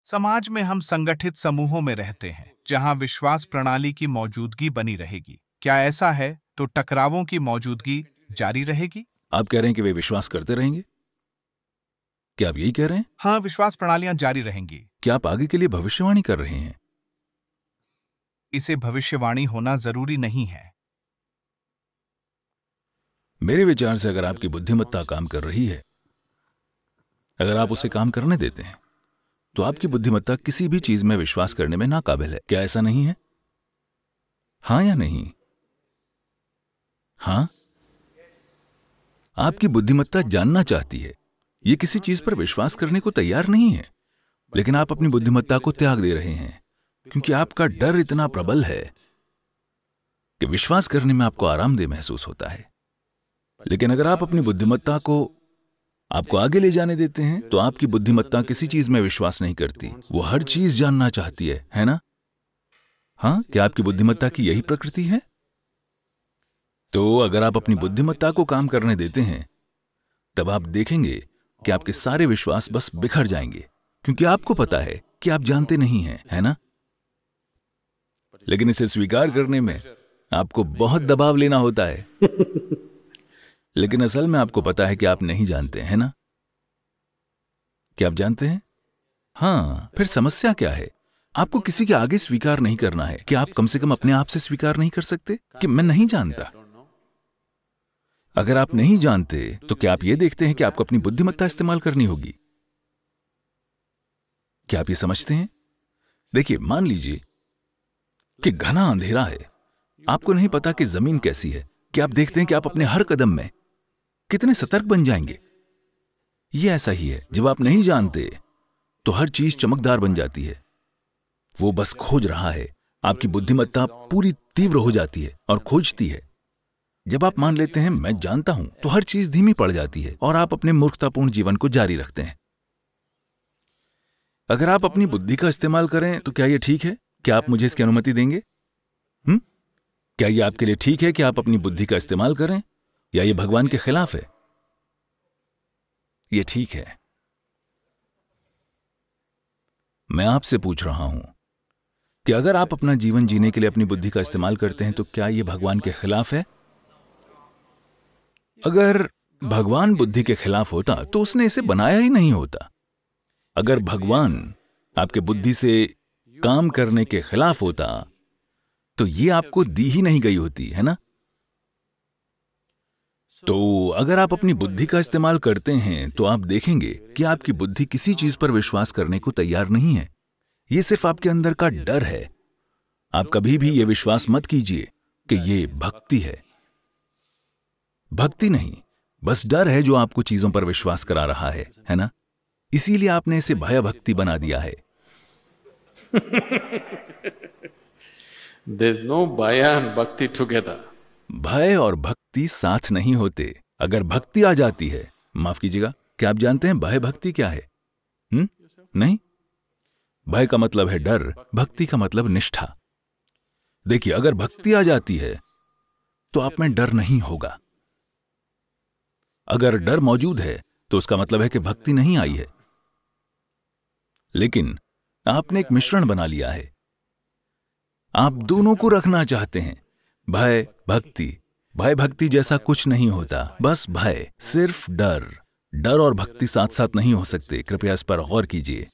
समाज में हम संगठित समूहों में रहते हैं, जहां विश्वास प्रणाली की मौजूदगी बनी रहेगी। क्या ऐसा है तो टकरावों की मौजूदगी जारी रहेगी? आप कह रहे हैं कि वे विश्वास करते रहेंगे? क्या आप यही कह रहे हैं? हाँ, विश्वास प्रणालियां जारी रहेंगी। क्या आप आगे के लिए भविष्यवाणी कर रहे हैं? इसे भविष्यवाणी होना जरूरी नहीं है। मेरे विचार से अगर आपकी बुद्धिमत्ता काम कर रही है, अगर आप उसे काम करने देते हैं, तो आपकी बुद्धिमत्ता किसी भी चीज में विश्वास करने में नाकाबिल है। क्या ऐसा नहीं है? हाँ या नहीं? हाँ। आपकी बुद्धिमत्ता जानना चाहती है, ये किसी चीज पर विश्वास करने को तैयार नहीं है, लेकिन आप अपनी बुद्धिमत्ता को त्याग दे रहे हैं क्योंकि आपका डर इतना प्रबल है कि विश्वास करने में आपको आरामदेह महसूस होता है। लेकिन अगर आप अपनी बुद्धिमत्ता को आपको आगे ले जाने देते हैं, तो आपकी बुद्धिमत्ता किसी चीज में विश्वास नहीं करती, वो हर चीज जानना चाहती है ना? हाँ, क्या आपकी बुद्धिमत्ता की यही प्रकृति है? तो अगर आप अपनी बुद्धिमत्ता को काम करने देते हैं, तब आप देखेंगे कि आपके सारे विश्वास बस बिखर जाएंगे, क्योंकि आपको पता है कि आप जानते नहीं हैं, है ना? लेकिन इसे स्वीकार करने में आपको बहुत दबाव लेना होता है। लेकिन असल में आपको पता है कि आप नहीं जानते, है ना? क्या आप जानते हैं? हाँ, फिर समस्या क्या है? आपको किसी के आगे स्वीकार नहीं करना है। क्या आप कम से कम अपने आप से स्वीकार नहीं कर सकते कि मैं नहीं जानता? अगर आप नहीं जानते, तो क्या आप ये देखते हैं कि आपको अपनी बुद्धिमत्ता इस्तेमाल करनी होगी? क्या आप ये समझते हैं? देखिए, मान लीजिए कि घना अंधेरा है, आपको नहीं पता कि जमीन कैसी है। क्या आप देखते हैं कि आप अपने हर कदम में कितने सतर्क बन जाएंगे? ये ऐसा ही है, जब आप नहीं जानते तो हर चीज चमकदार बन जाती है। वो बस खोज रहा है। आपकी बुद्धिमत्ता पूरी तीव्र हो जाती है और खोजती है। जब आप मान लेते हैं मैं जानता हूं, तो हर चीज धीमी पड़ जाती है और आप अपने मूर्खतापूर्ण जीवन को जारी रखते हैं। अगर आप अपनी बुद्धि का इस्तेमाल करें तो क्या यह ठीक है? क्या आप मुझे इसकी अनुमति देंगे? क्या यह आपके लिए ठीक है कि आप अपनी बुद्धि का इस्तेमाल करें, या यह भगवान के खिलाफ है? यह ठीक है। मैं आपसे पूछ रहा हूं कि अगर आप अपना जीवन जीने के लिए अपनी बुद्धि का इस्तेमाल करते हैं, तो क्या यह भगवान के खिलाफ है? अगर भगवान बुद्धि के खिलाफ होता तो उसने इसे बनाया ही नहीं होता। अगर भगवान आपके बुद्धि से काम करने के खिलाफ होता, तो ये आपको दी ही नहीं गई होती, है ना? तो अगर आप अपनी बुद्धि का इस्तेमाल करते हैं, तो आप देखेंगे कि आपकी बुद्धि किसी चीज पर विश्वास करने को तैयार नहीं है। यह सिर्फ आपके अंदर का डर है। आप कभी भी यह विश्वास मत कीजिए कि यह भक्ति है। भक्ति नहीं, बस डर है जो आपको चीजों पर विश्वास करा रहा है ना? इसीलिए आपने इसे भय भक्ति बना दिया है। There's no Bhaya and Bhakti together. भय और भक्ति साथ नहीं होते। अगर भक्ति आ जाती है, माफ कीजिएगा, क्या आप जानते हैं भय भक्ति क्या है? नहीं। भय का मतलब है डर, भक्ति का मतलब निष्ठा। देखिए, अगर भक्ति आ जाती है तो आप में डर नहीं होगा। अगर डर मौजूद है तो उसका मतलब है कि भक्ति नहीं आई है। लेकिन आपने एक मिश्रण बना लिया है। आप दोनों को रखना चाहते हैं, भय भक्ति। भय भक्ति जैसा कुछ नहीं होता, बस भय, सिर्फ डर। डर और भक्ति साथ साथ नहीं हो सकते। कृपया इस पर गौर कीजिए।